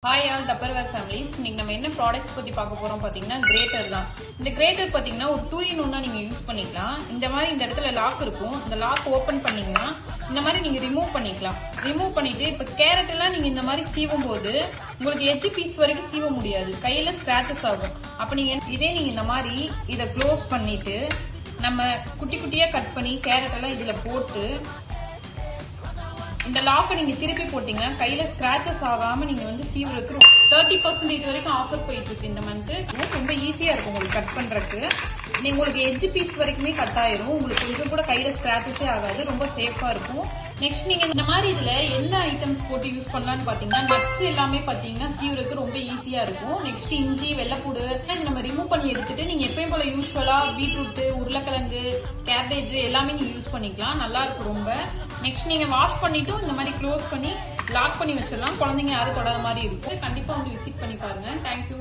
Hi all Tupperware families. இன்னைக்கு நம்ம என்ன ப்ராடக்ட்ஸ் பத்தி பார்க்க போறோம் பாத்தீங்கன்னா கிரேட்டர் தான். இந்த கிரேட்டர் பாத்தீங்கன்னா ஒரு 2-in-1 நீங்க யூஸ் பண்ணிக்கலாம். இந்த மாதிரி இந்த இடத்துல லாக் இருக்கும். இந்த லாக் ஓபன் பண்ணீங்கன்னா இந்த மாதிரி நீங்க ரிமூவ் பண்ணிக்கலாம். ரிமூவ் பண்ணிட்டு இப்ப கேரட் எல்லாம் நீங்க இந்த மாதிரி சீவும் போது உங்களுக்கு எட்ஜ் பீஸ் வரைக்கும் சீவ முடியாது, கையில ஸ்கிராச்சஸ் ஆகும். அப்ப நீங்க இதே நீங்க இந்த மாதிரி இதை க்ளோஸ் பண்ணிட்டு நம்ம குட்டி குட்டியா கட் பண்ணி கேரட் எல்லாம் இதுல போட்டு இந்த லாக்கை நீங்க திருப்பி போட்டீங்கன்னா கையில ஸ்கிராச்சஸ் ஆகாம நீங்க வந்து சீவுறதுக்கு 30% வரைக்கும் ஆஃபர் போயிட்டு இருக்கு இந்த மந்த். ரொம்ப ஈஸியா இருக்கும் உங்களுக்கு கட் பண்றதுக்கு. நீங்க உங்களுக்கு எட்ஜ் பீஸ் வரைக்குமே கட் ஆயிரும். உங்களுக்கு கொஞ்சம் கூட கையில ஸ்கிராச்சஸே ஆகாது, ரொம்ப சேஃபா இருக்கும். நெக்ஸ்ட் நீங்க இந்த மாதிரி இதுல என்ன ஐட்டம்ஸ் போட்டு யூஸ் பண்ணலாம்னு பாத்தீங்கன்னா நட்ஸ் எல்லாமே பாத்தீங்கன்னா சீவுறதுக்கு ரொம்ப ஈஸியா இருக்கும். நெக்ஸ்ட் இஞ்சி, வெள்ளைப்பூடு நம்ம ரிமூவ் பண்ணி எடுத்துட்டு நீங்க எப்பயும் போல யூஸ்வலா பீட்ரூட், உருளைக்கிழங்கு, கேபேஜ் எல்லாமே நீங்க யூஸ் பண்ணிக்கலாம். நல்லா இருக்கும் ரொம்ப. நெக்ஸ்ட் நீங்க வாஷ் பண்ணிட்டு இந்த மாதிரி க்ளோஸ் பண்ணி லாக் பண்ணி வச்சிடலாம். குழந்தைங்க யாரும் தொடாத மாதிரி இருக்கும். கண்டிப்பா வந்து விசிட் பண்ணி பாருங்க. தேங்க்யூ.